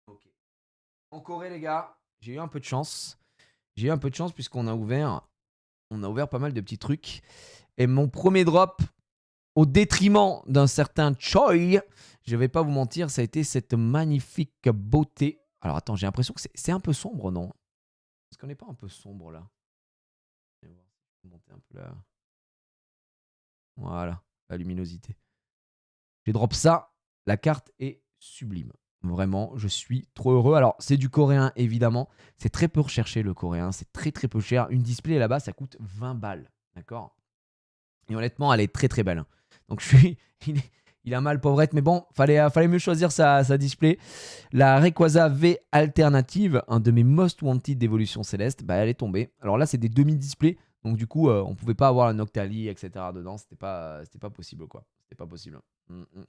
Ok. En Corée, les gars, j'ai eu un peu de chance. J'ai eu un peu de chance puisqu'on a ouvert pas mal de petits trucs. Et mon premier drop, au détriment d'un certain Choi, je vais pas vous mentir, ça a été cette magnifique beauté. Alors attends, j'ai l'impression que c'est un peu sombre, non? Est-ce qu'on n'est pas un peu sombre là? Je vais voir si je peux monter un peu là. Voilà, la luminosité. J'ai drop ça. La carte est sublime. Vraiment, je suis trop heureux. Alors, c'est du coréen, évidemment. C'est très peu recherché, le coréen. C'est très, très peu cher. Une display là-bas, ça coûte 20 balles. D'accord? Et honnêtement, elle est très, très belle. Donc, il a mal, pauvrette. Mais bon, fallait mieux choisir sa display. La Rayquaza V alternative, un de mes most wanted d'évolution céleste, bah, elle est tombée. Alors là, c'est des demi-displays. Donc, du coup, on pouvait pas avoir la Noctali, etc. dedans. C'était pas possible, quoi. C'était pas possible.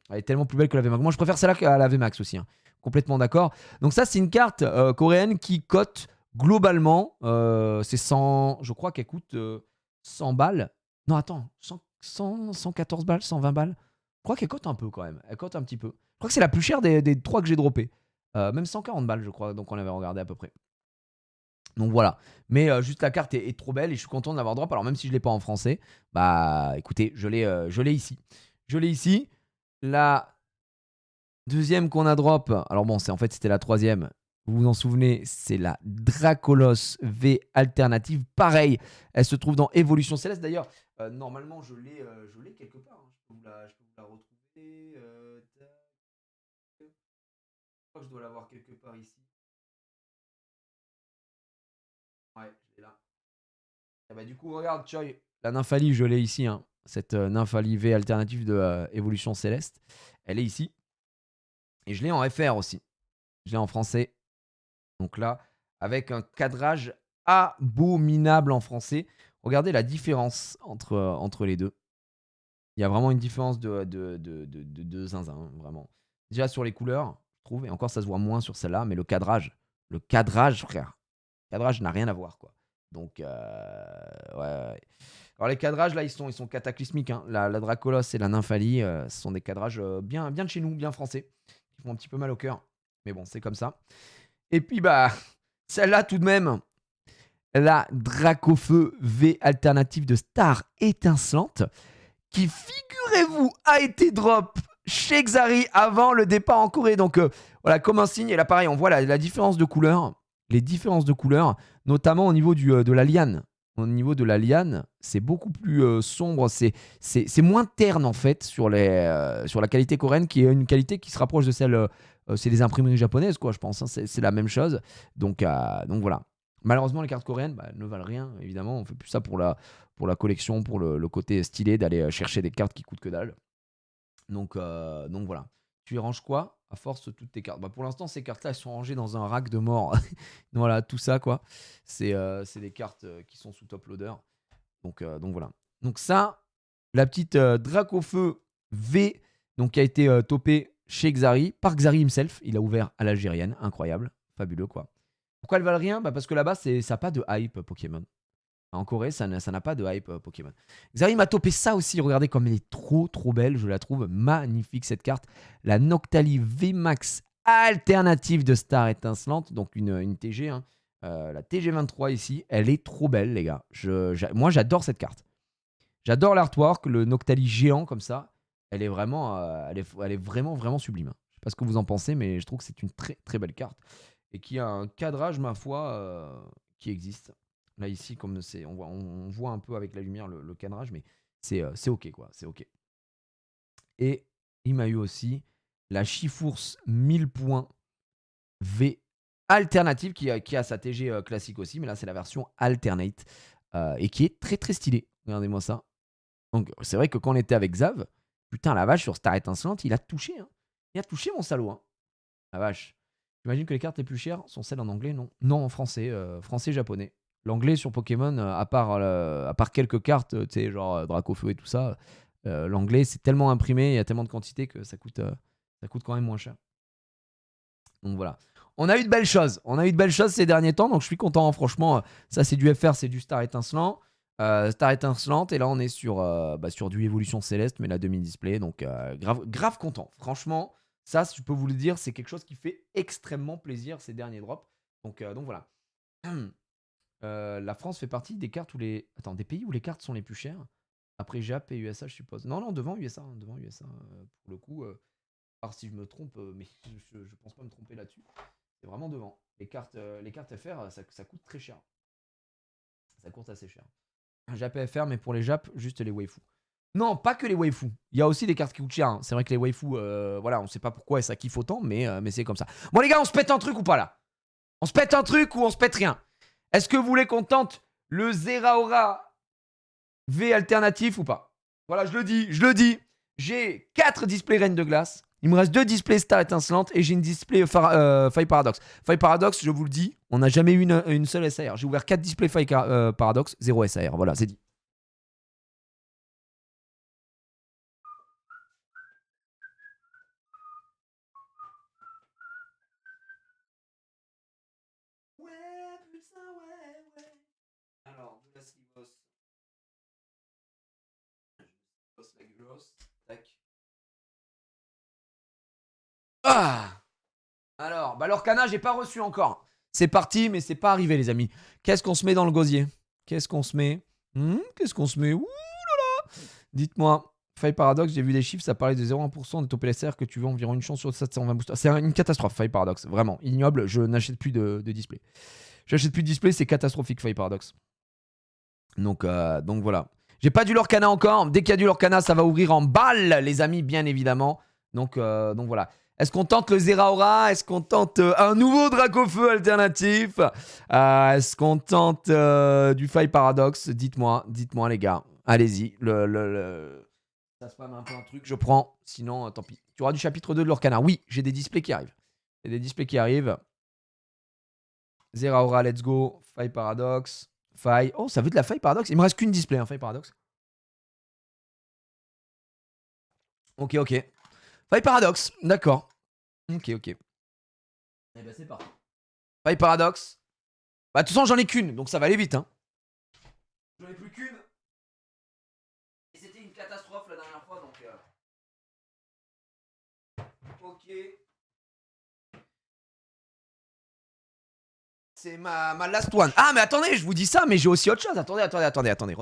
Elle est tellement plus belle que la VMAX. Moi, je préfère celle-là qu'à la VMAX aussi. Hein. Complètement d'accord. Donc, ça, c'est une carte coréenne qui cote globalement. C'est 100. Je crois qu'elle coûte 100 balles. Non, attends. 114 balles, 120 balles. Je crois qu'elle cote un peu quand même. Elle cote un petit peu. Je crois que c'est la plus chère des trois que j'ai droppé. Même 140 balles, je crois. Donc, on avait regardé à peu près. Donc voilà. Mais juste la carte est trop belle et je suis content de l'avoir drop. Alors même si je ne l'ai pas en français, bah écoutez, je l'ai ici. Je l'ai ici. La deuxième qu'on a drop, alors bon, c'était la troisième. Vous vous en souvenez, c'est la Dracolos V alternative. Pareil, elle se trouve dans Évolution Céleste. D'ailleurs, normalement, je l'ai quelque part. Hein. Je peux vous la retrouver. Je crois que je dois l'avoir quelque part ici. Ouais, je l'ai là. Ah bah, du coup, regarde, Choi, la Nymphalie, je l'ai ici. Hein. Cette Nymphalie V alternative de Évolution Céleste. Elle est ici. Et je l'ai en FR aussi. Je l'ai en français. Donc là, avec un cadrage abominable en français. Regardez la différence entre les deux. Il y a vraiment une différence de zinzin, hein, vraiment. Déjà sur les couleurs, je trouve, et encore ça se voit moins sur celle-là, mais le cadrage, frère, le cadrage n'a rien à voir, quoi. Donc, ouais. Alors les cadrages, là, ils sont cataclysmiques. Hein. La Dracolos et la Nymphalie, ce sont des cadrages bien de chez nous, bien français, qui font un petit peu mal au cœur. Mais bon, c'est comme ça. Et puis, bah, celle-là, tout de même, la Dracofeu V alternative de Star étincelante, qui, figurez-vous, a été drop chez Xari avant le départ en Corée. Donc, voilà, comme un signe. Et là, pareil, on voit la différence de couleur. Les différences de couleur, notamment au niveau de la liane. Au niveau de la liane, c'est beaucoup plus sombre. C'est moins terne, en fait, sur la qualité coréenne, qui est une qualité qui se rapproche de celle. C'est les imprimeries japonaises, quoi, je pense. Hein, c'est la même chose. Donc voilà. Malheureusement, les cartes coréennes bah, ne valent rien, évidemment. On fait plus ça pour la collection, pour le côté stylé d'aller chercher des cartes qui coûtent que dalle. Donc voilà. Tu y ranges quoi à force toutes tes cartes? Bah, pour l'instant, ces cartes-là, elles sont rangées dans un rack de mort. Voilà, tout ça, quoi. C'est des cartes qui sont sous top loader. Donc voilà. Donc ça, la petite Dracofeu V, donc qui a été topée chez Xari, par Xari himself. Il a ouvert à l'algérienne. Incroyable. Fabuleux, quoi. Pourquoi elles valent rien? Bah parce que là-bas, ça n'a pas de hype Pokémon. En Corée, ça n'a pas de hype Pokémon. Xari m'a topé ça aussi. Regardez comme elle est trop belle. Je la trouve magnifique cette carte. La Noctali VMAX alternative de Star étincelante. Donc une TG. Hein. La TG23 ici. Elle est trop belle, les gars. Moi, j'adore cette carte. J'adore l'artwork. Le Noctali géant comme ça. Elle est vraiment, elle est vraiment sublime. Je sais pas ce que vous en pensez, mais je trouve que c'est une très belle carte. Et qui a un cadrage, ma foi, qui existe. Là, ici, comme c'est, on voit un peu avec la lumière le cadrage, mais c'est OK, quoi. C'est OK. Et il m'a eu aussi la Chifours 1000 points V alternative qui a sa TG classique aussi, mais là, c'est la version alternate et qui est très stylée. Regardez-moi ça. Donc, c'est vrai que quand on était avec Xav, putain, la vache, sur Star étincelante, il a touché. Hein. Il a touché, mon salaud. Hein. La vache. J'imagine que les cartes les plus chères sont celles en anglais, non? Non, en français, français-japonais. L'anglais sur Pokémon, à part quelques cartes, tu sais, genre Dracofeu et tout ça, l'anglais, c'est tellement imprimé, il y a tellement de quantité que ça coûte quand même moins cher. Donc voilà. On a eu de belles choses. On a eu de belles choses ces derniers temps, donc je suis content. Hein, franchement, ça, c'est du FR, c'est du Star étincelant. Star étincelante, et là, on est sur du Évolution Céleste, mais la demi-display. Donc, grave content. Franchement, Ça, je peux vous le dire, c'est quelque chose qui fait extrêmement plaisir ces derniers drops. Donc voilà. La France fait partie des cartes où les... Attends, des pays où les cartes sont les plus chères. Après Jap et USA, je suppose. Non, non, devant USA. Devant USA, pour le coup. Alors si je me trompe, mais je pense pas me tromper là-dessus. C'est vraiment devant. Les cartes FR, ça coûte très cher. Ça coûte assez cher. Jap et FR, mais pour les Jap, juste les waifus. Non, pas que les waifus. Il y a aussi des cartes qui coûtent cher. Hein. C'est vrai que les waifus, voilà, on sait pas pourquoi ça kiffe autant, mais c'est comme ça. Bon les gars, on se pète un truc ou pas là? On se pète un truc ou on se pète rien? Est-ce que vous voulez qu'on tente le Zeraora V alternatif ou pas? Voilà, je le dis. J'ai 4 displays Reine de Glace. Il me reste 2 displays Star étincelante et j'ai une display Faille Paradox. Faille Paradox, je vous le dis, on n'a jamais eu une seule SAR. J'ai ouvert 4 displays Faille Paradox, 0 SAR. Voilà, c'est dit. Ouais, putain, ouais. Alors, de la Slivos. La gulos. Tac. Ah! Alors, bah l'Orcana, j'ai pas reçu encore. C'est parti, mais c'est pas arrivé, les amis. Qu'est-ce qu'on se met dans le gosier? Qu'est-ce qu'on se met? Qu'est-ce qu'on se met? Ouh là là! Dites-moi. Faille Paradox, j'ai vu des chiffres, ça parlait de 0,1% de ton PLSR que tu veux environ une chance sur 720 boosters. C'est une catastrophe, Faille Paradox. Vraiment, ignoble. Je n'achète plus de display. J'achète plus de display, c'est catastrophique, Faille Paradox. Donc voilà. J'ai pas du Lorcana encore. Dès qu'il y a du Lorcana, ça va ouvrir en balle, les amis, bien évidemment. Donc voilà. Est-ce qu'on tente le Zeraora? Est-ce qu'on tente un nouveau Dracofeu alternatif? Est-ce qu'on tente du Faille Paradox? Dites-moi, les gars. Allez-y. Ça spam un peu un truc, je prends. Sinon, tant pis. Tu auras du chapitre 2 de l'Orcana. Oui, j'ai des displays qui arrivent. J'ai des displays qui arrivent. Zeraora, let's go. Faille Paradox. Faille. Oh, ça veut de la Faille Paradox. Il me reste qu'une display, hein, Faille Paradox. Ok. Faille Paradox, d'accord. Ok. Eh ben c'est parti. Faille Paradox. Bah de toute façon j'en ai qu'une, donc ça va aller vite. Hein. J'en ai plus qu'une. Et c'était une catastrophe la dernière fois, donc... Ok. C'est ma last one. Ah mais attendez, je vous dis ça, mais j'ai aussi autre chose. Attendez, regardez.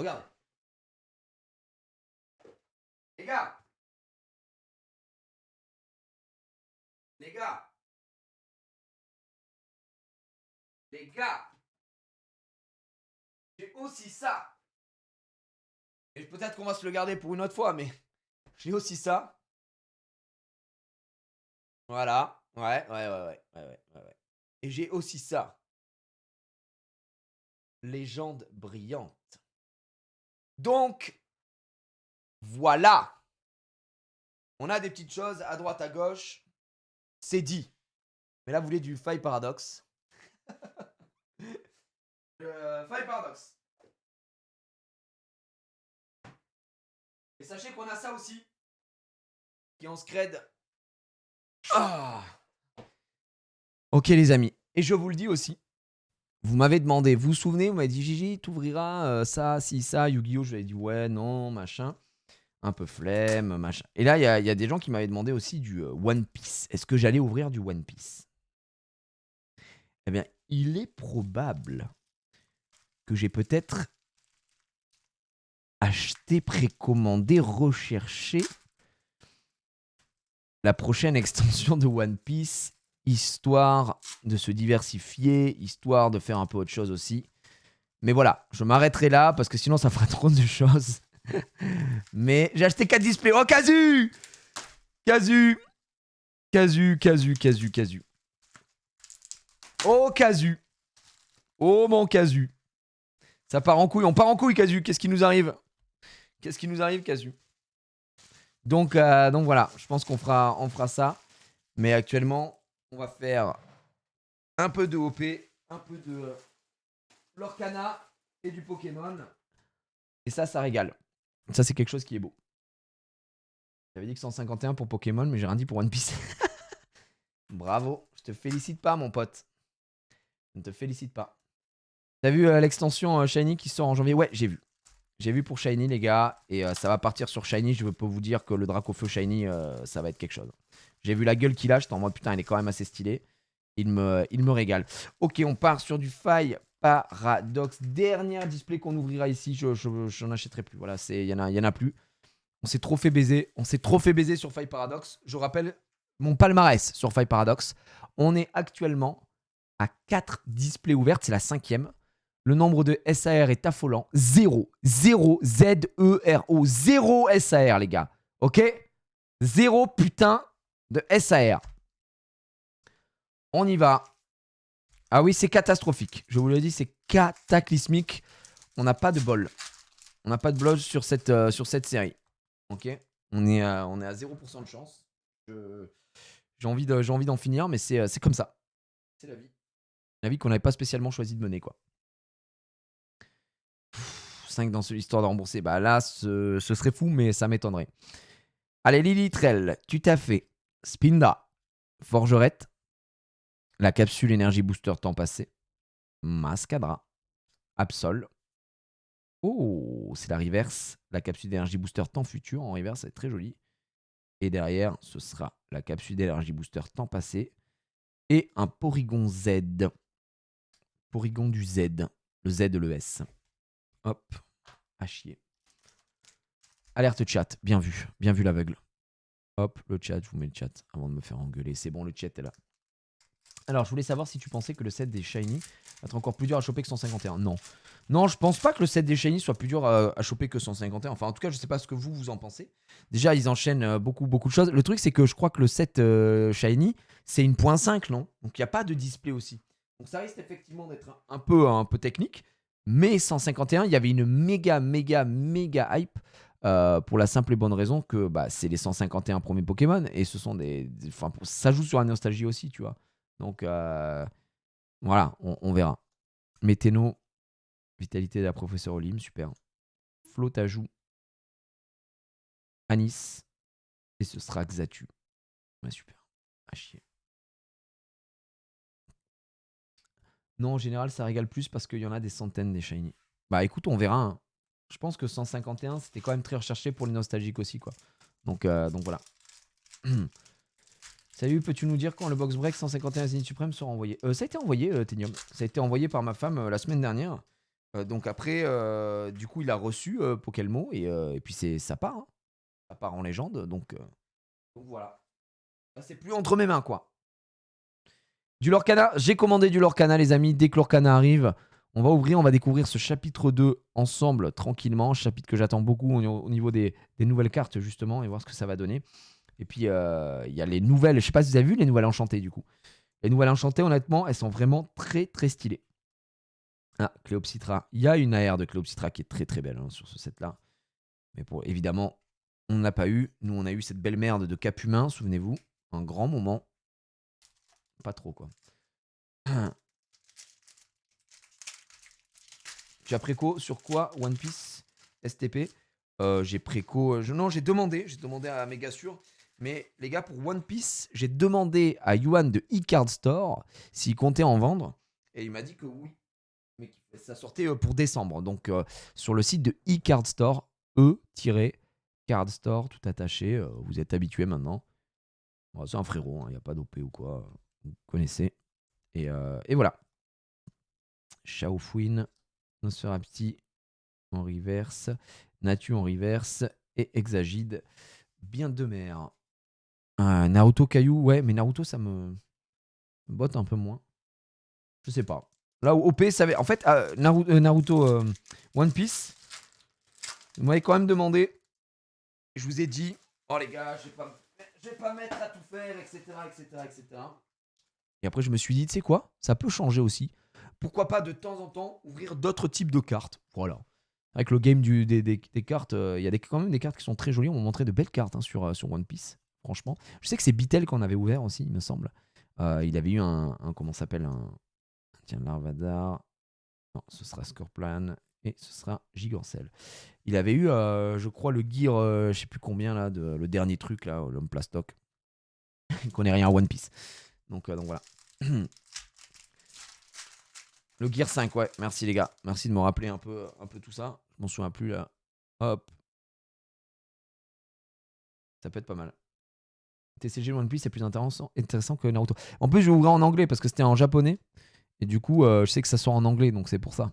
Les gars. J'ai aussi ça. Et peut-être qu'on va se le garder pour une autre fois, mais j'ai aussi ça. Voilà. Ouais. Et j'ai aussi ça. Légende brillante. Donc, voilà. On a des petites choses à droite, à gauche. C'est dit. Mais là, vous voulez du Faille Paradox. Faille Paradox. Et sachez qu'on a ça aussi. Qui est en scred. Ah. Ok, les amis. Et je vous le dis aussi. Vous m'avez demandé, vous vous souvenez, vous m'avez dit Gigi, t'ouvriras ça, si, ça, Yu-Gi-Oh! Je lui ai dit ouais, non, machin. Un peu flemme, machin. Et là, il y a des gens qui m'avaient demandé aussi du One Piece. Est-ce que j'allais ouvrir du One Piece? Eh bien, il est probable que j'ai peut-être acheté, précommandé, recherché la prochaine extension de One Piece, histoire de se diversifier, histoire de faire un peu autre chose aussi. Mais voilà, je m'arrêterai là parce que sinon ça ferait trop de choses. Mais j'ai acheté 4 displays. Oh, Casu! Oh, Casu! Oh, mon Casu! Ça part en couille. On part en couille, Casu. Qu'est-ce qui nous arrive, Casu? Donc voilà, je pense qu'on fera ça. Mais actuellement, on va faire un peu de OP, un peu de Lorcana et du Pokémon. Et ça régale. Ça, c'est quelque chose qui est beau. J'avais dit que 151 pour Pokémon, mais j'ai rien dit pour One Piece. Bravo. Je te félicite pas, mon pote. Je ne te félicite pas. T'as vu l'extension Shiny qui sort en janvier? Ouais, j'ai vu. J'ai vu pour Shiny, les gars. Et ça va partir sur Shiny. Je peux vous dire que le Dracofeu Shiny, ça va être quelque chose. J'ai vu la gueule qu'il a, j'étais en mode putain, il est quand même assez stylé. Il me régale. Ok, on part sur du Faille Paradox. Dernière display qu'on ouvrira ici. Je n'en achèterai plus. Voilà, il y en a plus. On s'est trop fait baiser. On s'est trop fait baiser sur Faille Paradox. Je rappelle mon palmarès sur Faille Paradox. On est actuellement à 4 displays ouvertes. C'est la 5e. Le nombre de SAR est affolant. 0. 0 Z-E-R-O. 0 SAR, les gars. Ok? 0 putain de SAR. On y va. Ah oui, c'est catastrophique. Je vous le dis, c'est cataclysmique. On n'a pas de bol. On n'a pas de bol sur cette série. Ok, on est à 0% de chance. J'ai envie d'en finir, mais c'est comme ça. C'est la vie. La vie qu'on n'avait pas spécialement choisi de mener, quoi. 5 dans l'histoire de rembourser. Bah là, ce serait fou, mais ça m'étonnerait. Allez, Lily Trell, tu t'as fait Spinda, Forgerette, la capsule énergie booster temps passé, Mascadra, Absol. Oh, c'est la reverse, la capsule d'énergie booster temps futur en reverse, c'est très joli. Et derrière, ce sera la capsule d'énergie booster temps passé et un Porygon Z. Porygon du Z, le Z de l'ES. Hop, à chier. Alerte chat, bien vu l'aveugle. Hop, le chat, je vous mets le chat avant de me faire engueuler. C'est bon, le chat est là. Alors, je voulais savoir si tu pensais que le set des Shiny va être encore plus dur à choper que 151. Non. Non, je pense pas que le set des Shiny soit plus dur à choper que 151. Enfin, en tout cas, je sais pas ce que vous en pensez. Déjà, ils enchaînent beaucoup de choses. Le truc, c'est que je crois que le set Shiny, c'est une 1.5, non? Donc, il n'y a pas de display aussi. Donc, ça risque effectivement d'être un peu technique. Mais 151, il y avait une méga hype. Pour la simple et bonne raison que bah, c'est les 151 premiers Pokémon. Et ce sont enfin, ça joue sur la nostalgie aussi, tu vois. Donc, voilà, on verra. Météno, vitalité de la professeure Olim, super. Flotajou, Anis, et ce sera Xatu. Ouais, super. À chier. Non, en général, ça régale plus parce qu'il y en a des centaines des shiny. Bah écoute, on verra. Hein. Je pense que 151, c'était quand même très recherché pour les nostalgiques aussi, quoi. Donc voilà. Salut, peux-tu nous dire quand le box break 151 Zénith Suprême sera envoyé? Ça a été envoyé, Tenium. Ça a été envoyé par ma femme la semaine dernière. Donc après, du coup, il a reçu Pokelmo et puis ça part. Hein. Ça part en légende. Donc voilà. Là, c'est plus entre mes mains, quoi. Du Lorcana, j'ai commandé du Lorcana, les amis. Dès que Lorcana arrive, on va ouvrir, on va découvrir ce chapitre 2 ensemble, tranquillement. Chapitre que j'attends beaucoup au niveau des nouvelles cartes, justement, et voir ce que ça va donner. Et puis, il y a les nouvelles. Je sais pas si vous avez vu les nouvelles enchantées, du coup. Les nouvelles enchantées, honnêtement, elles sont vraiment très stylées. Ah, Cléopsitra. Il y a une AR de Cléopsitra qui est très belle hein, sur ce set-là. Mais évidemment, on n'a pas eu. Nous, on a eu cette belle merde de Cap Humain, souvenez-vous. Un grand moment. Pas trop, quoi. Tu as préco sur quoi One Piece STP J'ai préco. Non, j'ai demandé à Megasure. Mais les gars, pour One Piece, j'ai demandé à Yuan de eCard Store s'il comptait en vendre. Et il m'a dit que oui. Mais ça sortait pour décembre. Donc sur le site de eCard Store, E-Card Store, tout attaché. Vous êtes habitués maintenant. Bon, c'est un frérot, il n'y a pas d'OP ou quoi. Vous connaissez. Et voilà. Shaofuin, Nosferapti en reverse, Natu en reverse et Exagide. Bien de mer. Naruto Caillou, ouais, mais Naruto, ça me botte un peu moins. Je sais pas. Là où OP, ça avait. En fait, Naruto One Piece, vous m'avez quand même demandé. Je vous ai dit, oh les gars, je vais pas mettre à tout faire, etc. Et après, je me suis dit, tu sais quoi? Ça peut changer aussi. Pourquoi pas de temps en temps ouvrir d'autres types de cartes? Voilà. Avec le game des cartes, il y a quand même des cartes qui sont très jolies. On m'a montré de belles cartes hein, sur One Piece, franchement. Je sais que c'est Bitel qu'on avait ouvert aussi, il me semble. Il avait eu comment ça s'appelle tiens, Larvadar. Non, ce sera Scorplan. Et ce sera Gigancel. Il avait eu, je crois, le Gear, je sais plus combien, là, le dernier truc, là, l'homme plastoc. Il connaît rien à One Piece. Donc voilà. Le Gear 5, ouais. Merci les gars. Merci de me rappeler un peu tout ça. Je m'en souviens plus là. Hop. Ça peut être pas mal. TCG One Piece, c'est plus intéressant que Naruto. En plus, je vais ouvrir en anglais parce que c'était en japonais. Et du coup, je sais que ça sort en anglais, donc c'est pour ça.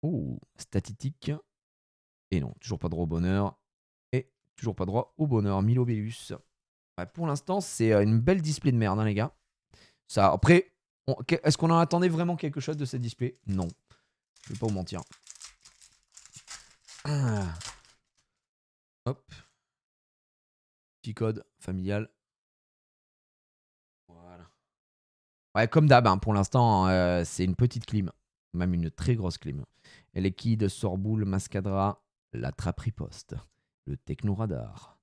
Oh, statistique. Et non, toujours pas droit au bonheur. Et toujours pas droit au bonheur. Milobellus. Ouais, pour l'instant, c'est une belle display de merde, hein, les gars. Ça, après, est-ce qu'on en attendait vraiment quelque chose de cette display? Non. Je vais pas vous mentir. Ah. Hop. Petit code familial. Voilà. Ouais, comme d'hab, hein, pour l'instant, c'est une petite clim. Même une très grosse clim. Elekid, Sorboule, Mascadra, la trappe riposte, le techno-radar.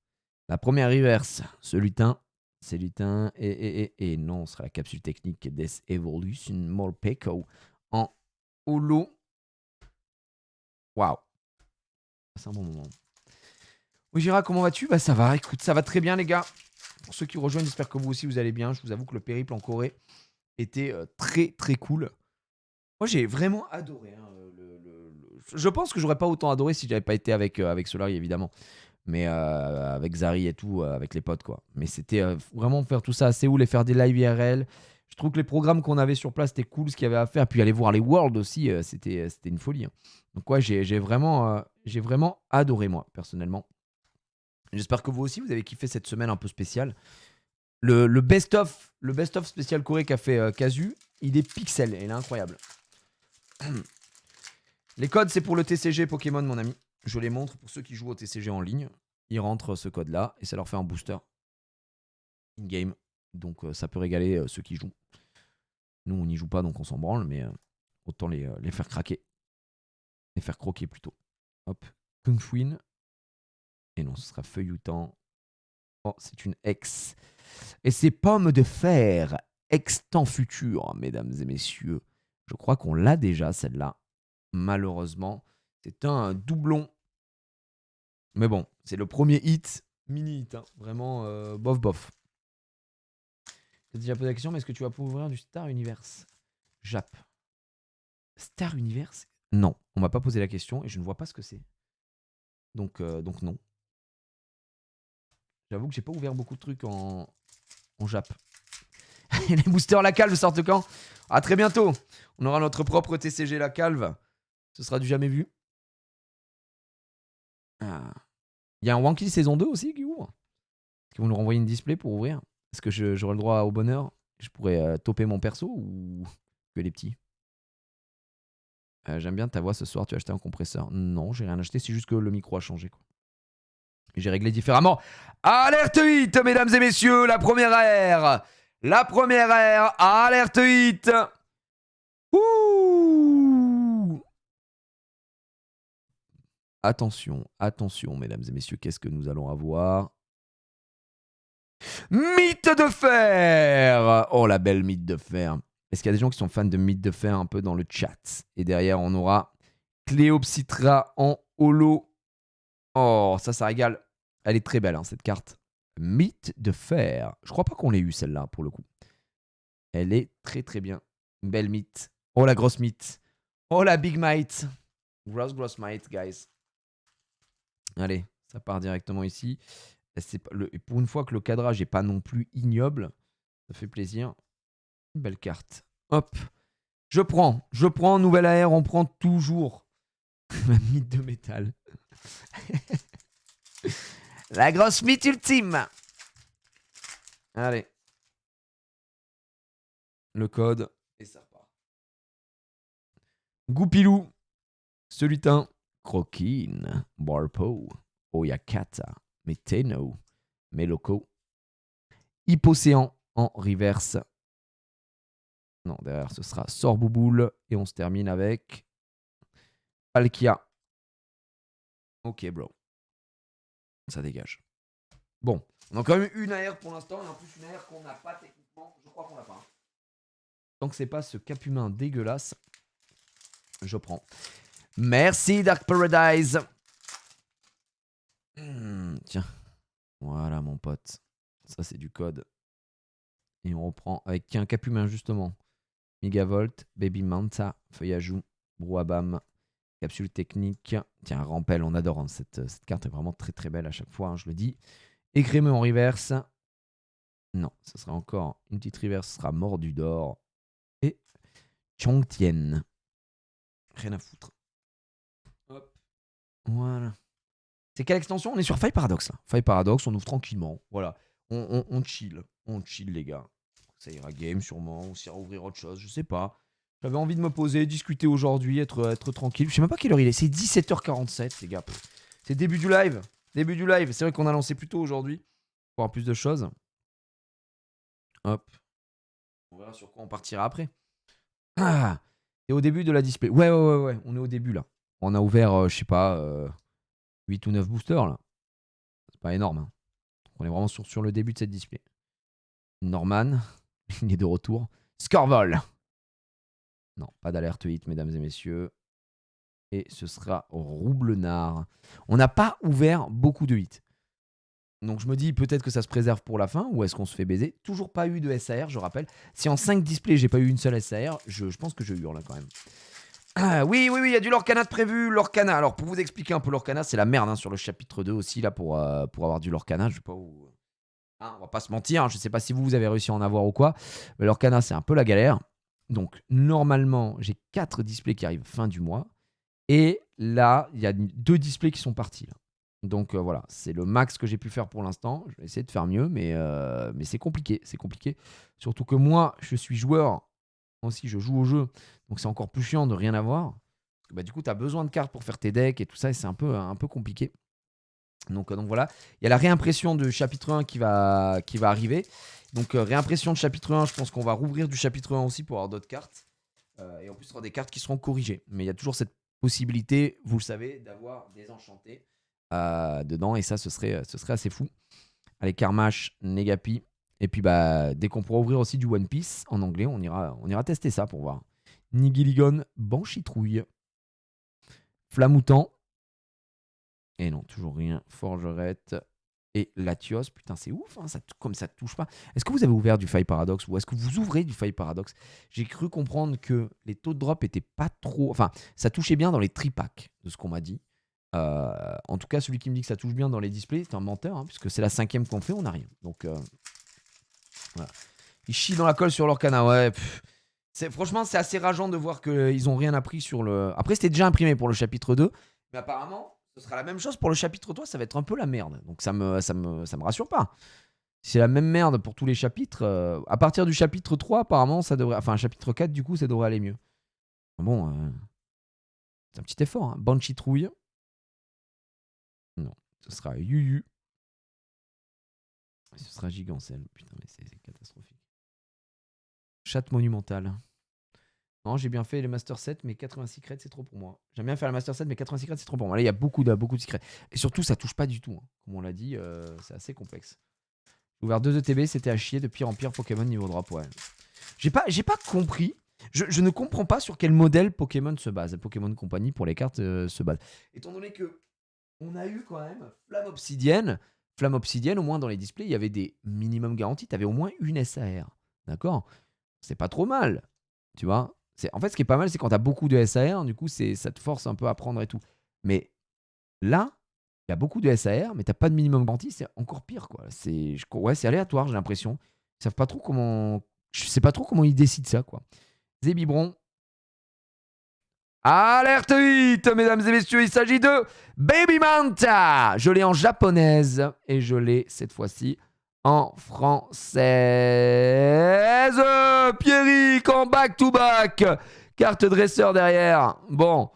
La première reverse, ce lutin. C'est lutin. Et non, ce sera la capsule technique Death Evolution Morpeko en holo. Waouh. C'est un bon moment. Oui, Gira, comment vas-tu? Bah ça va, écoute, ça va très bien les gars. Pour ceux qui rejoignent, j'espère que vous aussi vous allez bien. Je vous avoue que le périple en Corée était très très cool. Moi j'ai vraiment adoré. Hein, Je pense que j'aurais pas autant adoré si j'avais pas été avec Solari évidemment. Mais avec Zari et tout, avec les potes quoi. Mais c'était vraiment faire tout ça à Séoul et faire des live IRL. Je trouve que les programmes qu'on avait sur place, c'était cool ce qu'il y avait à faire. Puis aller voir les Worlds aussi, c'était une folie. Hein. Donc ouais, j'ai vraiment adoré moi, personnellement. J'espère que vous aussi, vous avez kiffé cette semaine un peu spéciale. Le best-of spécial Corée qu'a fait Kazu, il est pixel, il est incroyable. Les codes, c'est pour le TCG Pokémon, mon ami. Je les montre pour ceux qui jouent au TCG en ligne. Ils rentrent ce code-là et ça leur fait un booster in-game. Donc ça peut régaler ceux qui jouent. Nous, on n'y joue pas, donc on s'en branle, mais autant les faire craquer. Les faire croquer plutôt. Hop, Kung Fuin. Et non, ce sera Feuilloutant. Oh, c'est une ex. Et c'est Pomme de Fer, extant futur, mesdames et messieurs. Je crois qu'on l'a déjà, celle-là. Malheureusement, c'est un doublon. Mais bon, c'est le premier hit, mini hit. Hein. Vraiment, bof, bof. J'ai déjà posé la question, mais est-ce que tu vas pouvoir ouvrir du Star Universe? Jap. Star Universe? Non, on m'a pas posé la question et je ne vois pas ce que c'est. Donc non. J'avoue que j'ai pas ouvert beaucoup de trucs en Jap. Les boosters La Calve sortent quand? À très bientôt. On aura notre propre TCG La Calve. Ce sera du jamais vu. Ah. Il y a un Wanky saison 2 aussi qui ouvre. Est-ce qu'ils vont nous renvoyer une display pour ouvrir? Est-ce que j'aurai le droit au bonheur? Je pourrais toper mon perso ou que les petits? J'aime bien ta voix ce soir, tu as acheté un compresseur. Non, j'ai rien acheté, c'est juste que le micro a changé. J'ai réglé différemment. Alerte 8, mesdames et messieurs, la première ère. La première ère, alerte 8. Ouh. Attention, attention, mesdames et messieurs, qu'est-ce que nous allons avoir? Mythe de fer. Oh, la belle mythe de fer. Est-ce qu'il y a des gens qui sont fans de mythe de fer un peu dans le chat? Et derrière, on aura Cléopsitra en holo. Oh, ça régale. Elle est très belle, hein, cette carte. Mythe de fer. Je crois pas qu'on l'ait eu, celle-là, pour le coup. Elle est très, très bien. Une belle mythe. Oh, la grosse mythe. Oh, la big might. Gross might, guys. Allez, ça part directement ici. Pour une fois que le cadrage n'est pas non plus ignoble, ça fait plaisir. Une belle carte. Hop. Je prends. Nouvelle AR, on prend toujours. La mythe de métal. La grosse mythe ultime. Allez. Le code. Et ça repart. Goupilou. Celutin. Croquine. Barpo. Oyakata. Meteno. Meloko. Hypocéan en reverse. Non, derrière, ce sera Sorbouboule. Et on se termine avec Palkia. Ok, bro. Ça dégage. Bon, on a quand même une AR pour l'instant. Et en plus, une AR qu'on n'a pas techniquement. Je crois qu'on l'a pas. Tant que c'est pas ce cap-humain dégueulasse, je prends. Merci, Dark Paradise. Tiens. Voilà, mon pote. Ça, c'est du code. Et on reprend avec un cap-humain, justement. Megavolt, Baby Manta, Feuillajou, Brouabam, capsule technique. Tiens, Rampel, on adore. Hein, cette carte est vraiment très très belle à chaque fois, hein, je le dis. Écrémeux en reverse. Non, ça sera encore une petite reverse, ce sera Mordu d'or. Et Chongtian. Rien à foutre. Hop. Voilà. C'est quelle extension? On est sur Faille Paradox là. Faille Paradox, on ouvre tranquillement. Voilà. On chill. On chill, les gars. Ça ira game sûrement. On s'ira ouvrir autre chose, je sais pas. J'avais envie de me poser, discuter aujourd'hui, être tranquille. Je sais même pas quelle heure il est. C'est 17h47, les gars. C'est début du live. Début du live. C'est vrai qu'on a lancé plus tôt aujourd'hui. Pour avoir plus de choses. Hop. On verra sur quoi on partira après. Ah. Et au début de la display. Ouais. On est au début là. On a ouvert, je sais pas, 8 ou 9 boosters là. C'est pas énorme. Hein. On est vraiment sur le début de cette display. Norman, il est de retour. Scorvol. Non, pas d'alerte hit, mesdames et messieurs. Et ce sera Roublenard. On n'a pas ouvert beaucoup de hits. Donc je me dis peut-être que ça se préserve pour la fin ou est-ce qu'on se fait baiser. Toujours pas eu de SAR, je rappelle. Si en 5 displays j'ai pas eu une seule SAR, je pense que je hurle quand même. Ah, oui, il y a du Lorcana de prévu. Lorcana, alors pour vous expliquer un peu Lorcana, c'est la merde hein, sur le chapitre 2 aussi là pour avoir du Lorcana. Je sais pas où... Hein, on va pas se mentir, hein, je sais pas si vous avez réussi à en avoir ou quoi. Mais Lorcana c'est un peu la galère. Donc normalement j'ai 4 displays qui arrivent fin du mois. Et là, il y a 2 displays qui sont partis. Là. Donc voilà, c'est le max que j'ai pu faire pour l'instant. Je vais essayer de faire mieux, mais c'est compliqué. C'est compliqué. Surtout que moi, je suis joueur. Moi aussi, je joue au jeu. Donc c'est encore plus chiant de rien avoir. Parce que, bah, du coup, tu as besoin de cartes pour faire tes decks et tout ça. Et c'est un peu compliqué. Donc voilà. Il y a la réimpression de chapitre 1 qui va arriver. Donc réimpression de chapitre 1, je pense qu'on va rouvrir du chapitre 1 aussi pour avoir d'autres cartes. Et en plus, il y aura des cartes qui seront corrigées. Mais il y a toujours cette possibilité, vous le savez, d'avoir des enchantés dedans. Et ça, ce serait assez fou. Allez, Karmash, Negapi. Et puis, bah, dès qu'on pourra ouvrir aussi du One Piece en anglais, on ira tester ça pour voir. Nigiligon, Banchitrouille. Flamoutant. Et non, toujours rien. Forgerette. Et Latios. Putain, c'est ouf, hein, comme ça touche pas. Est-ce que vous avez ouvert du Faille Paradox ou est-ce que vous ouvrez du Faille Paradox? J'ai cru comprendre que les taux de drop étaient pas trop. Enfin, ça touchait bien dans les tripacks, de ce qu'on m'a dit. En tout cas, celui qui me dit que ça touche bien dans les displays, c'est un menteur, hein, puisque c'est la 5e qu'on fait, on n'a rien. Donc, voilà. Ils chient dans la colle sur l'Orcana, ouais. Franchement, c'est assez rageant de voir qu'ils n'ont rien appris sur le. Après, c'était déjà imprimé pour le chapitre 2, mais apparemment, ce sera la même chose pour le chapitre 3, ça va être un peu la merde. Donc, ça me rassure pas. Si c'est la même merde pour tous les chapitres, à partir du chapitre 3, apparemment, ça devrait. Enfin, chapitre 4, du coup, ça devrait aller mieux. Bon, c'est un petit effort. Hein. Banchitrouille. Non, ce sera Yuyu. Ce sera Gigancel. Putain, mais c'est catastrophique. Chatte monumentale. Non, j'ai bien fait les Master 7, mais 80 secrets, c'est trop pour moi. J'aime bien faire le Master 7, mais 80 secrets, c'est trop pour moi. Là, il y a beaucoup de secrets. Et surtout, ça touche pas du tout. Hein. Comme on l'a dit, c'est assez complexe. J'ai ouvert 2 ETB, c'était à chier de pire en pire Pokémon niveau drop, ouais. J'ai pas compris. Je ne comprends pas sur quel modèle Pokémon se base. Pokémon Company pour les cartes se base. Étant donné que on a eu quand même Flamme Obsidienne. Flamme Obsidienne, au moins dans les displays, il y avait des minimum garanties. Tu avais au moins une SAR. D'accord? C'est pas trop mal. Tu vois? En fait, ce qui est pas mal, c'est quand tu as beaucoup de SAR, du coup, ça te force un peu à prendre et tout. Mais là, il y a beaucoup de SAR, mais tu n'as pas de minimum garantie, c'est encore pire. Quoi. C'est aléatoire, j'ai l'impression. Ils savent pas trop comment. Je sais pas trop comment ils décident ça. Quoi. Zébibron. Alerte 8, mesdames et messieurs, il s'agit de Baby Manta. Je l'ai en japonaise et je l'ai cette fois-ci en française. Pierrick en back-to-back. Carte dresseur derrière. Bon.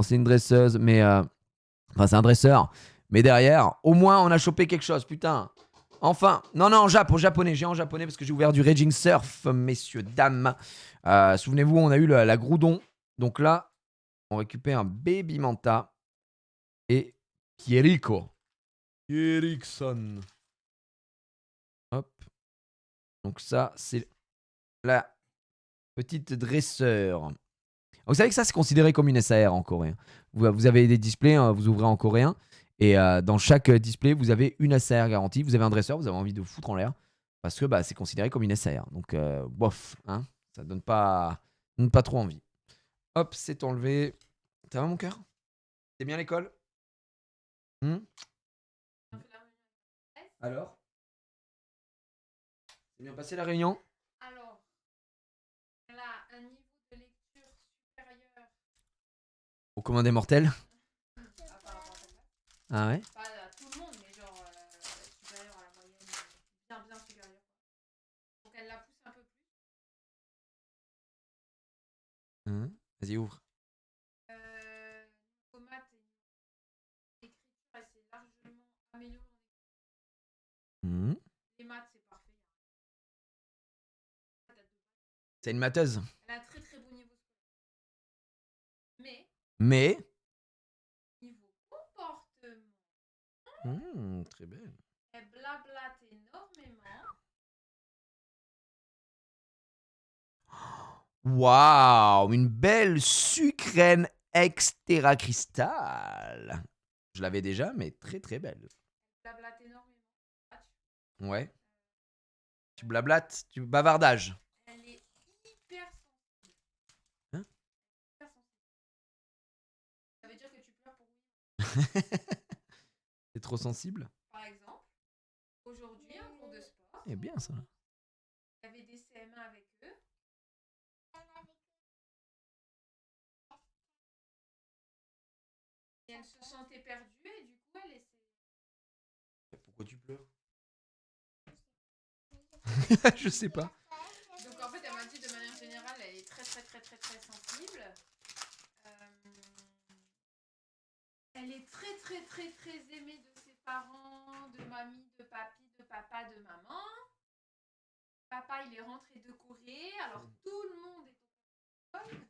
C'est une dresseuse, mais. Enfin, c'est un dresseur. Mais derrière, au moins, on a chopé quelque chose, putain. Enfin. Non, au japonais. J'ai en japonais parce que j'ai ouvert du Raging Surf, messieurs, dames. Souvenez-vous, on a eu la Groudon. Donc là, on récupère un Baby Manta et Kieriko. Erickson. Hop. Donc ça, c'est la petite dresseur. Vous savez que ça, c'est considéré comme une SAR en coréen. Vous avez des displays, hein, vous ouvrez en coréen. Et dans chaque display, vous avez une SAR garantie. Vous avez un dresseur, vous avez envie de vous foutre en l'air. Parce que c'est considéré comme une SAR. Donc, bof. Hein, ça donne pas trop envie. Hop, c'est enlevé. Ça va, mon cœur? C'est bien l'école? Alors? C'est bien passé la réunion? Alors, elle a un niveau de lecture supérieur Au commun des mortels? par rapport à sa classe. Ah ouais? Pas à tout le monde, mais genre supérieur à la moyenne, bien supérieur. Donc elle la pousse un peu plus. Vas-y, ouvre. Au maths et l'écriture, elle s'est largement améliorée. Les maths, c'est parfait. C'est une matheuse. Elle a un très très beau niveau scolaire. Mais. Niveau comportement, Très belle. elle blablate énormément. Waouh, une belle sucrène extra cristal. Je l'avais déjà, mais très très belle. Elle blablate énormément. Ouais. Tu blablates, tu bavardage. Elle est hyper sensible. Hein? Hyper sensible. Ça veut dire que tu pleures pour oui. C'est trop sensible? Par exemple, aujourd'hui, un cours de sport. Eh bien ça. Il y avait des CM1 avec eux. Et elle se sentait perdue et du coup, elle essaie. Pourquoi tu pleures? Je sais pas. Donc en fait, elle m'a dit de manière générale, elle est très sensible. Elle est très aimée de ses parents, de mamie, de papy, de papa, de maman. Papa, il est rentré de Corée, alors tout le monde est au Corée.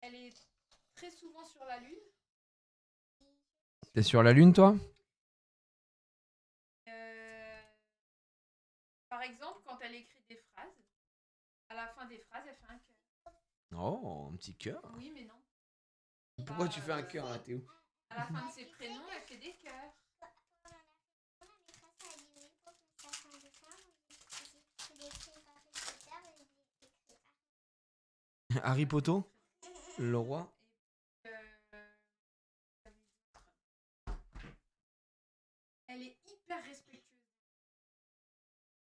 Elle est très souvent sur la lune. T'es sur la lune, toi? Par exemple, quand elle écrit des phrases, à la fin des phrases, elle fait un cœur. Oh, un petit cœur. Oui, mais non. Pourquoi tu fais un cœur là, Théo? À la fin de ses prénoms, elle fait des cœurs. Harry Potter, le roi. Elle est hyper respectueuse.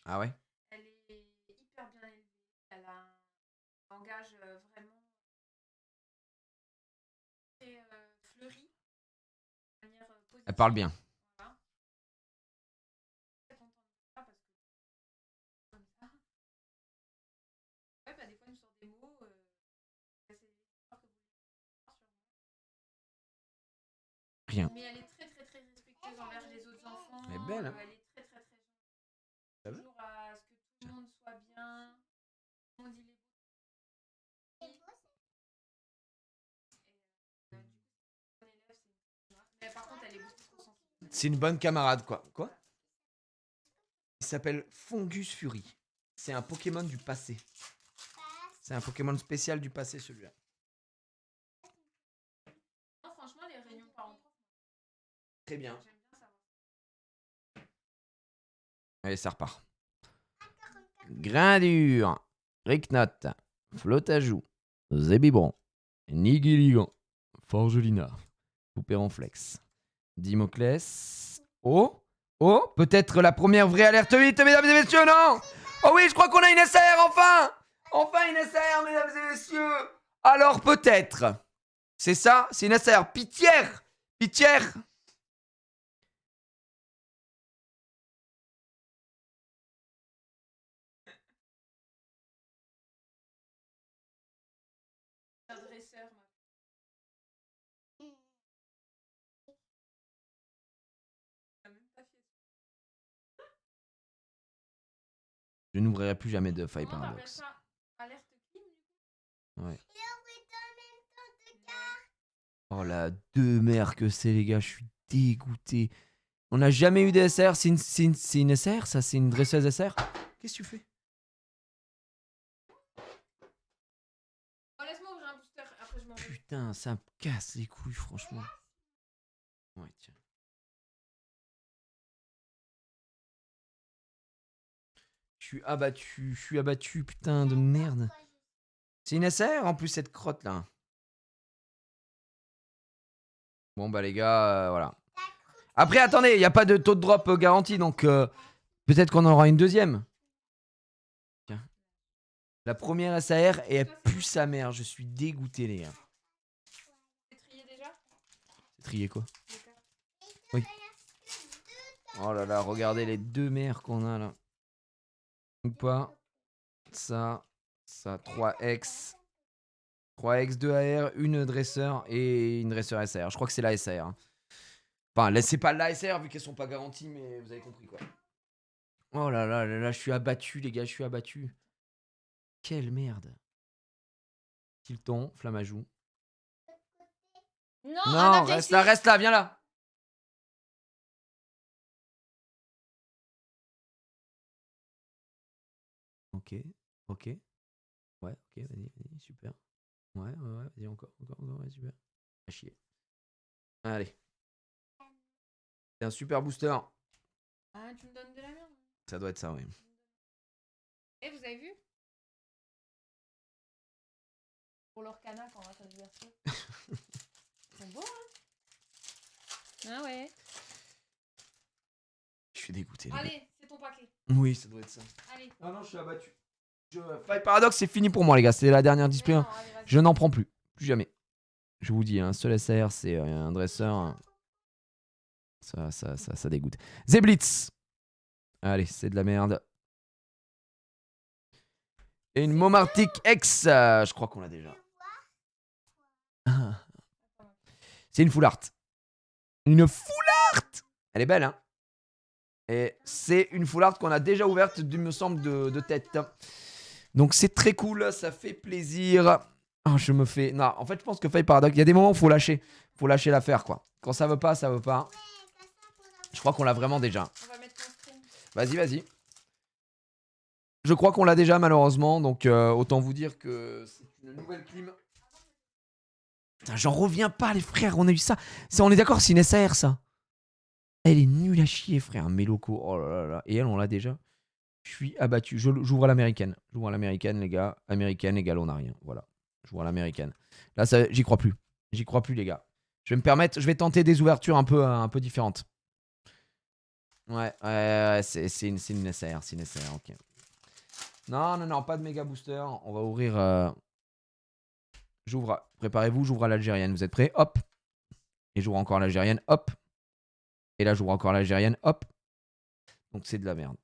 Ah ouais? Elle est hyper bien élevée. Elle a un langage vraiment très fleuri. De manière positive. Elle parle bien. Voilà. Très contente de ça parce que comme ça. Ouais, bah des fois, elle me sort des mots. C'est l'histoire que vous voulez savoir sur moi. Rien. Mais elle est très respectueuse envers les autres enfants. Elle est belle, hein? Elle est très gentille. Ça va? Toujours à ce que tout le monde soit bien. Tout le monde il est beau. Mais par contre, elle est beaucoup trop sensible. C'est une bonne camarade, quoi. Quoi? Il s'appelle Fungus Fury. C'est un Pokémon du passé. C'est un Pokémon spécial du passé, celui-là. Non, franchement, les réunions parents-prof, Très bien. j'aime bien savoir. Allez, ça repart. Grain dur, Ricknot, Flotajou, Zébibron, Nigiligan, Forgelina, Poupéronflex, Dimoclès. Oh, oh, peut-être la première vraie alerte 8, mesdames et messieurs, non? Oh oui, je crois qu'on a une SR, enfin! Enfin une SR, mesdames et messieurs! Alors peut-être. C'est ça? C'est une SR. Pitière! Pitière! Un dresseur, ma. T'as même pas fait. Je n'ouvrirai plus jamais de faille Comment t'appelles paradoxe. ça? Alerte clean, du coup? Ouais. Oh la deux mères que c'est, les gars, je suis dégoûté. On n'a jamais eu de SR. C'est une SR, ça? C'est une dresseuse SR? Qu'est-ce que tu fais? Oh, laisse-moi ouvrir un booster, après je m'en vais. Putain, ça me casse les couilles, franchement. Ouais, tiens. Je suis abattu, putain de merde. C'est une SR en plus, cette crotte là. Bon bah les gars, voilà. Après, attendez, il n'y a pas de taux de drop garanti, donc peut-être qu'on en aura une deuxième. Tiens. La première SAR et elle pue sa mère. Je suis dégoûté, les gars. C'est trié déjà? C'est trié quoi? D'accord. Oui. Oh là là, regardez les deux mères qu'on a là. Ou pas. Ça. 3X. 3X, 2 AR, une dresseur et une dresseur SAR. Je crois que c'est la SAR. Hein. Enfin, là, c'est pas la SAR vu qu'elles sont pas garanties, mais vous avez compris quoi. Oh là là là là, je suis abattu, les gars, je suis abattu. Quelle merde. Tilton, flamme à joue. Non, reste là, viens là. Ok, ok. Ouais, ok, vas-y, super. Ouais, vas-y, encore, ouais, super. À chier. Allez. C'est un super booster. Ah, tu me donnes de la merde. Ça doit être ça, oui. Eh, vous avez vu? Pour leur canac, on va faire du verso. Ils sont beaux, hein? Ah ouais. Je suis dégoûté. Les gars. Allez, c'est ton paquet. Oui, ça doit être ça. Allez. Ah non, je suis abattu. Five Paradox, c'est fini pour moi, les gars. C'est la dernière display. Non, allez, vas-y. Je n'en prends plus. Plus jamais. Je vous dis, un seul SAR, c'est un dresseur. Ça dégoûte. Zeblitz. Allez, c'est de la merde. Et une Momartic X. Je crois qu'on l'a déjà. C'est une full art. Une full art. Elle est belle, hein. Et c'est une full art qu'on a déjà ouverte, il me semble, de tête. Donc c'est très cool, ça fait plaisir. Oh, je me fais... Non, en fait, je pense que Five Paradox, il y a des moments où il faut lâcher. Faut lâcher l'affaire, quoi. Quand ça veut pas, ça veut pas. Je crois qu'on l'a vraiment déjà. On va mettre ton stream. Vas-y, vas-y. Je crois qu'on l'a déjà, malheureusement. Donc, autant vous dire que c'est une nouvelle clim. Putain, j'en reviens pas, les frères. On a eu ça. On est d'accord, c'est une SAR, ça. Elle est nulle à chier, frère. Méloko. Oh là là là. Et elle, on l'a déjà. Je suis abattu. J'ouvre à l'américaine. J'ouvre à l'américaine, les gars. Américaine égale, on n'a rien. Voilà. J'ouvre à l'américaine. Là, j'y crois plus. J'y crois plus, les gars. Je vais me permettre. Je vais tenter des ouvertures un peu différentes. Ouais, c'est une SAR. C'est une SAR, ok. Non, pas de méga booster. On va ouvrir. J'ouvre. Préparez-vous, j'ouvre à l'algérienne. Vous êtes prêts? Hop. Et j'ouvre encore à l'algérienne. Hop. Et là, j'ouvre encore à l'algérienne. Hop. Donc, c'est de la merde.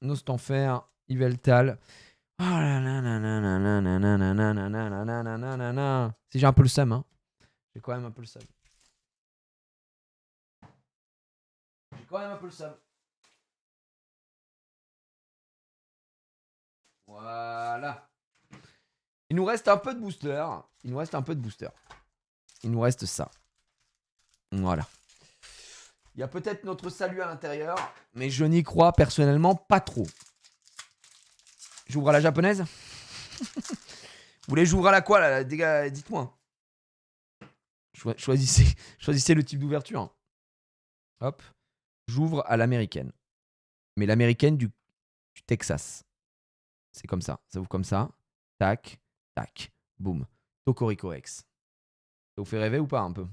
Nostanfer, Yveltal. Oh là là là là là là là là là là là là là là là là. Si j'ai un peu le seum, hein. J'ai quand même un peu le seum. J'ai quand même un peu le seum. Voilà. Il nous reste un peu de booster. Il nous reste un peu de booster. Il nous reste ça. Voilà. Il y a peut-être notre salut à l'intérieur, mais je n'y crois personnellement pas trop. J'ouvre à la japonaise. Vous voulez j'ouvre à la quoi là, les gars? Dites-moi. Choisissez le type d'ouverture. Hop. J'ouvre à l'américaine. Mais l'américaine du Texas. C'est comme ça. Ça ouvre comme ça. Tac, tac, boum. Cocorico X. Ça vous fait rêver ou pas un peu?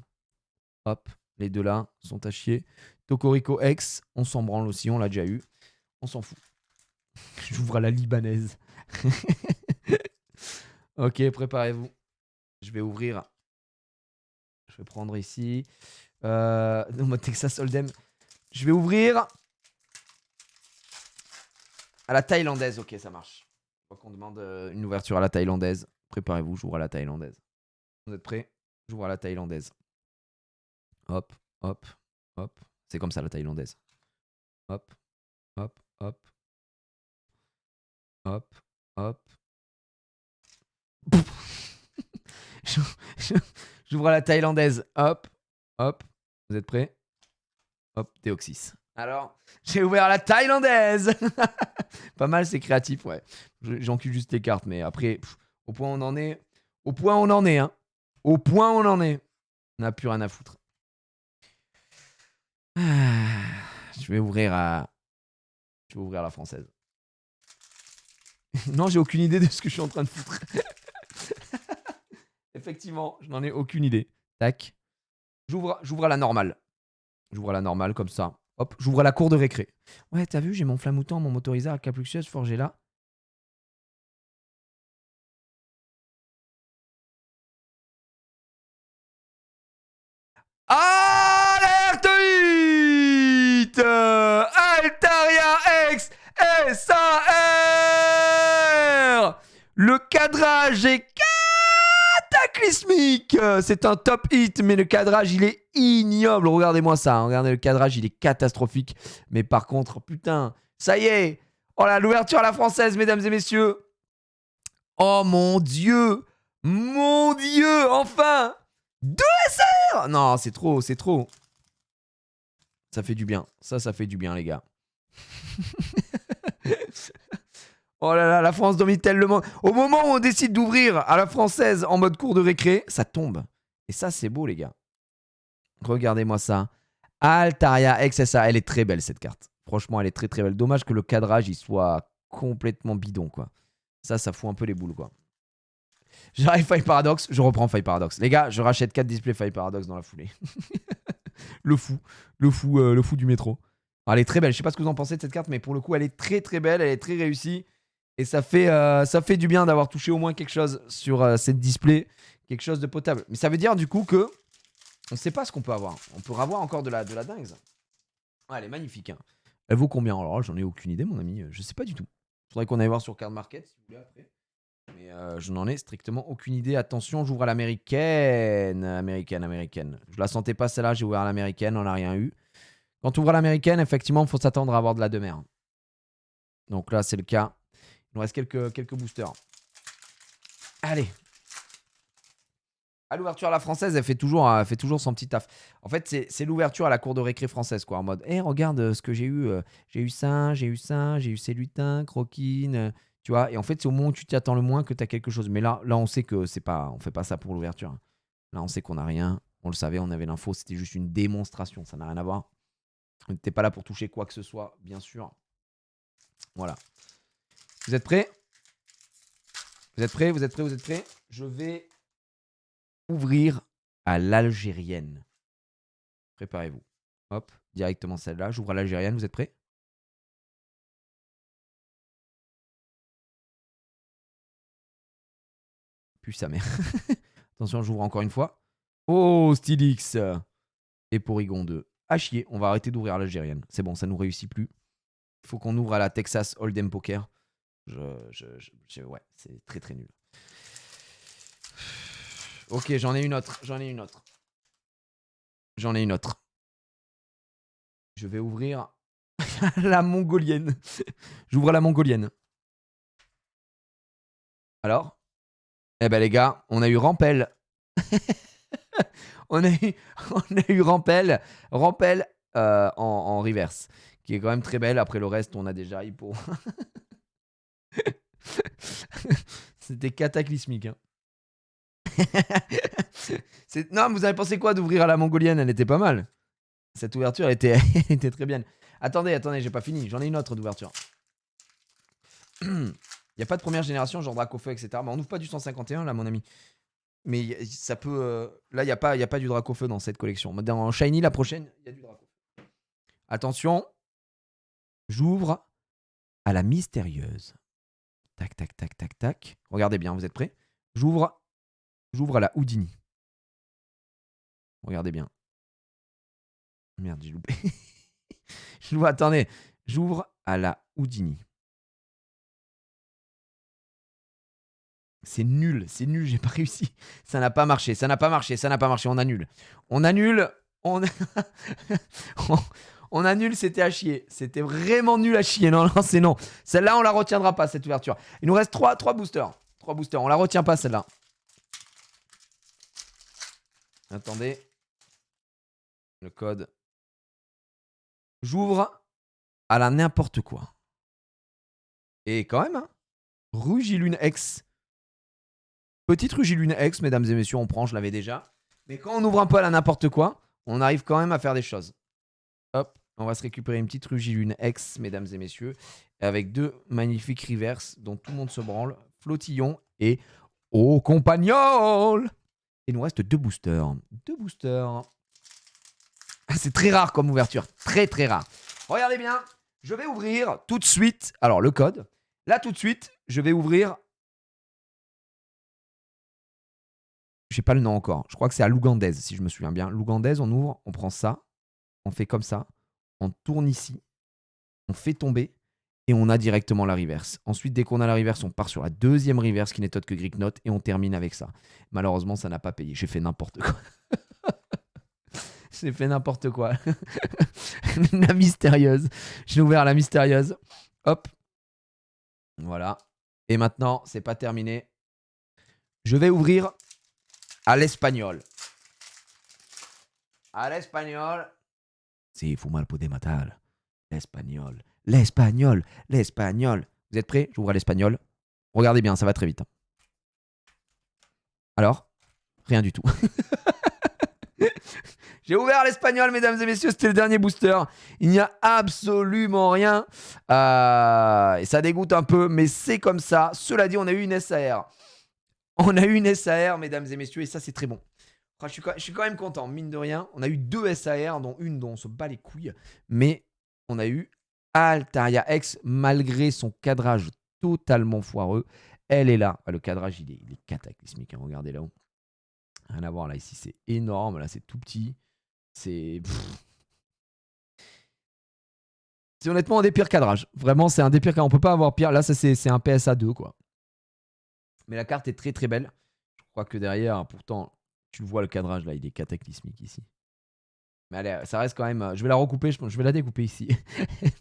Hop. Les deux là sont à chier. Cocorico X, on s'en branle aussi, on l'a déjà eu. On s'en fout. J'ouvre à la libanaise. Ok, préparez-vous. Je vais ouvrir. Je vais prendre ici. Non, mode Texas Hold'em. Je vais ouvrir à la thaïlandaise. Ok, ça marche. Je crois qu'on demande une ouverture à la thaïlandaise. Préparez-vous, j'ouvre à la thaïlandaise. Vous êtes prêts? J'ouvre à la thaïlandaise. Hop, hop, hop. C'est comme ça la thaïlandaise. Hop, hop, hop. Hop, hop. J'ouvre à la thaïlandaise. Hop, hop. Vous êtes prêts? Hop, Théoxys. Alors, j'ai ouvert à la thaïlandaise. Pas mal, c'est créatif, ouais. J'encule juste les cartes, mais après, au point où on en est. Au point où on en est, hein. Au point où on en est. On n'a plus rien à foutre. Je vais ouvrir à la française. Non, j'ai aucune idée de ce que je suis en train de foutre. Effectivement, je n'en ai aucune idée. Tac. J'ouvre à la normale. J'ouvre la normale comme ça. Hop, j'ouvre la cour de récré. Ouais, t'as vu, j'ai mon flamoutant, mon motorisé à cap luxueuse forgé là. Alerte 8 Altaria X SAR. Le cadrage est cataclysmique. C'est un top hit, mais le cadrage, il est ignoble. Regardez-moi ça. Regardez, le cadrage, il est catastrophique. Mais par contre, putain, ça y est. Oh là, l'ouverture à la française, mesdames et messieurs. Oh mon Dieu. Mon Dieu, enfin. 2 SR. Non, c'est trop, c'est trop. Ça fait du bien. Ça fait du bien, les gars. Oh là là, la France domine-t-elle le monde. Au moment où on décide d'ouvrir à la française en mode cours de récré, ça tombe. Et ça, c'est beau, les gars. Regardez-moi ça. Altaria XSA. Elle est très belle, cette carte. Franchement, elle est très très belle. Dommage que le cadrage, il soit complètement bidon, quoi. Ça fout un peu les boules, quoi. J'arrive Fire Paradox, je reprends Fire Paradox. Les gars, je rachète 4 displays Fire Paradox dans la foulée. le fou du métro. Alors, elle est très belle. Je sais pas ce que vous en pensez de cette carte, mais pour le coup, elle est très très belle. Elle est très réussie. Et ça fait du bien d'avoir touché au moins quelque chose sur cette display. Quelque chose de potable. Mais ça veut dire du coup que on sait pas ce qu'on peut avoir. On peut avoir encore de la dingue. Ouais, elle est magnifique. Hein. Elle vaut combien? Alors là, j'en ai aucune idée, mon ami. Je sais pas du tout. Faudrait qu'on aille voir sur Card Market si vous voulez après. Mais je n'en ai strictement aucune idée. Attention, j'ouvre à l'américaine. Américaine. Je la sentais pas celle-là, j'ai ouvert à l'américaine, on n'a rien eu. Quand tu ouvres à l'américaine, effectivement, il faut s'attendre à avoir de la demeure. Donc là, c'est le cas. Il nous reste quelques boosters. Allez. À l'ouverture à la française, elle fait toujours son petit taf. En fait, c'est l'ouverture à la cour de récré française, quoi. En mode, hé, regarde ce que j'ai eu. J'ai eu ça, j'ai eu ces lutins, croquines. Tu vois, et en fait, c'est au moment où tu t'y attends le moins que tu as quelque chose. Mais là, on sait que c'est pas, on fait pas ça pour l'ouverture. Là, on sait qu'on n'a rien. On le savait, on avait l'info. C'était juste une démonstration. Ça n'a rien à voir. On n'était pas là pour toucher quoi que ce soit, bien sûr. Voilà. Vous êtes prêts? Vous êtes prêts? Je vais ouvrir à l'algérienne. Préparez-vous. Hop, directement celle-là. J'ouvre à l'algérienne. Vous êtes prêts? Puis sa mère. Attention, j'ouvre encore une fois. Oh, Stylix. Et Porygon 2. À chier, on va arrêter d'ouvrir à l'algérienne. C'est bon, ça nous réussit plus. Il faut qu'on ouvre à la Texas Hold'em Poker. Ouais, c'est très très nul. Ok, j'en ai une autre. Je vais ouvrir la mongolienne. J'ouvre à la mongolienne. Alors? Eh ben les gars, on a eu Rampel. on a eu Rampel en reverse, qui est quand même très belle. Après le reste, on a déjà Hippo. C'était cataclysmique. Hein. Non, vous avez pensé quoi d'ouvrir à la mongolienne? Elle était pas mal. Cette ouverture était très bien. Attendez, j'ai pas fini. J'en ai une autre d'ouverture. Il n'y a pas de première génération, genre Dracofeu, etc. Mais on n'ouvre pas du 151 là, mon ami. Mais ça peut. Là, il n'y a pas du Dracofeu dans cette collection. Dans Shiny, la prochaine, il y a du Dracofeu. Attention. J'ouvre à la mystérieuse. Tac, tac, tac, tac, tac. Regardez bien, vous êtes prêts? J'ouvre à la Houdini. Regardez bien. Merde, j'ai loupé. Attendez. J'ouvre à la Houdini. C'est nul, j'ai pas réussi. Ça n'a pas marché. On annule. On annule, c'était à chier. C'était vraiment nul à chier. Non, c'est non. Celle-là, on la retiendra pas, cette ouverture. Il nous reste 3 boosters. 3 boosters. On la retient pas, celle-là. Attendez. Le code. J'ouvre à la n'importe quoi. Et quand même, hein. Rugilune X. Petite Rugilune X, mesdames et messieurs, on prend, je l'avais déjà. Mais quand on ouvre un peu à la n'importe quoi, on arrive quand même à faire des choses. Hop, on va se récupérer une petite Rugilune X, mesdames et messieurs, avec 2 magnifiques reverse dont tout le monde se branle. Flottillon et Au Compagnol. Il nous reste 2 boosters. 2 boosters. C'est très rare comme ouverture. Très, très rare. Regardez bien. Je vais ouvrir tout de suite. Alors, le code. Là, tout de suite, je vais ouvrir. Je sais pas le nom encore. Je crois que c'est à l'ougandaise, si je me souviens bien. L'ougandaise, on ouvre, on prend ça. On fait comme ça. On tourne ici. On fait tomber. Et on a directement la reverse. Ensuite, dès qu'on a la reverse, on part sur la deuxième reverse qui n'est autre que Greek Note. Et on termine avec ça. Malheureusement, ça n'a pas payé. J'ai fait n'importe quoi. J'ai fait n'importe quoi. La mystérieuse. J'ai ouvert la mystérieuse. Hop. Voilà. Et maintenant, c'est pas terminé. Je vais ouvrir à l'espagnol. À l'espagnol. Si, fuma el puede matar. L'espagnol. L'espagnol. L'espagnol. Vous êtes prêts? J'ouvre à l'espagnol. Regardez bien, ça va très vite. Alors? Rien du tout. J'ai ouvert l'espagnol, mesdames et messieurs, c'était le dernier booster. Il n'y a absolument rien. Et ça dégoûte un peu, mais c'est comme ça. Cela dit, on a eu une SAR. On a eu une SAR, mesdames et messieurs, et ça, c'est très bon. Enfin, je suis quand même content, mine de rien. On a eu 2 SAR, dont une dont on se bat les couilles. Mais on a eu Altaria X, malgré son cadrage totalement foireux. Elle est là. Le cadrage, il est cataclysmique. Hein. Regardez là-haut. Rien à voir là. Ici, c'est énorme. Là, c'est tout petit. C'est honnêtement un des pires cadrages. Vraiment, c'est un des pires cadrages. On peut pas avoir pire. Là, ça, c'est un PSA 2, quoi. Mais la carte est très, très belle. Je crois que derrière, pourtant, tu le vois, le cadrage, là, il est cataclysmique ici. Mais allez, ça reste quand même... Je vais la recouper, je vais la découper ici.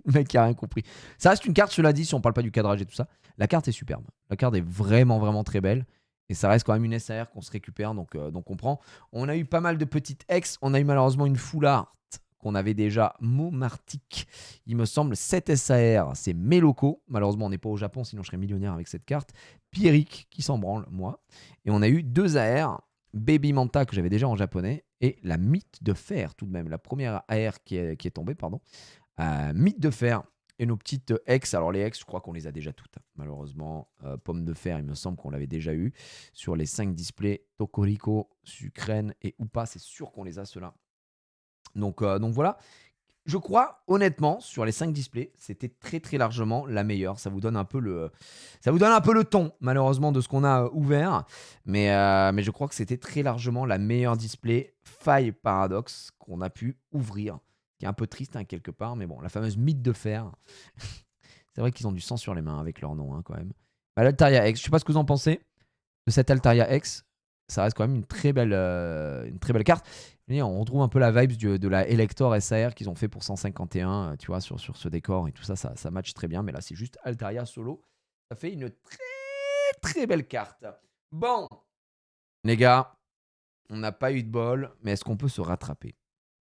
Le mec qui a rien compris. Ça reste une carte, cela dit, si on parle pas du cadrage et tout ça. La carte est superbe. La carte est vraiment, vraiment très belle. Et ça reste quand même une SAR qu'on se récupère, donc on prend. On a eu pas mal de petites ex. On a eu malheureusement une full art qu'on avait déjà, Momartic. Il me semble 7 SAR, c'est Meloko. Malheureusement, on n'est pas au Japon, sinon je serais millionnaire avec cette carte. Pierrick, qui s'en branle, moi. Et on a eu 2 AR, Baby Manta, que j'avais déjà en japonais, et la Mythe de Fer, tout de même. La première AR qui est tombée, pardon. Mythe de Fer. Et nos petites ex, alors les ex, je crois qu'on les a déjà toutes. Malheureusement, Pomme de Fer, il me semble qu'on l'avait déjà eu. Sur les 5 displays, Tokoriko, Sucrène et Oupa, c'est sûr qu'on les a ceux-là. Donc voilà. Je crois, honnêtement, sur les 5 displays, c'était très très largement la meilleure. Ça vous donne un peu le ton, malheureusement, de ce qu'on a ouvert. Mais je crois que c'était très largement la meilleure display Faille Paradox qu'on a pu ouvrir. Qui est un peu triste, hein, quelque part. Mais bon, la fameuse Mythe de Fer. C'est vrai qu'ils ont du sang sur les mains avec leur nom, hein, quand même. Bah, l'Altaria X, je sais pas ce que vous en pensez de cette Altaria X. Ça reste quand même une très belle carte. Et on retrouve un peu la vibes de la Elector SAR qu'ils ont fait pour 151, tu vois, sur ce décor et tout ça, ça match très bien. Mais là, c'est juste Altaria solo. Ça fait une très très belle carte. Bon, les gars, on n'a pas eu de bol, mais est-ce qu'on peut se rattraper?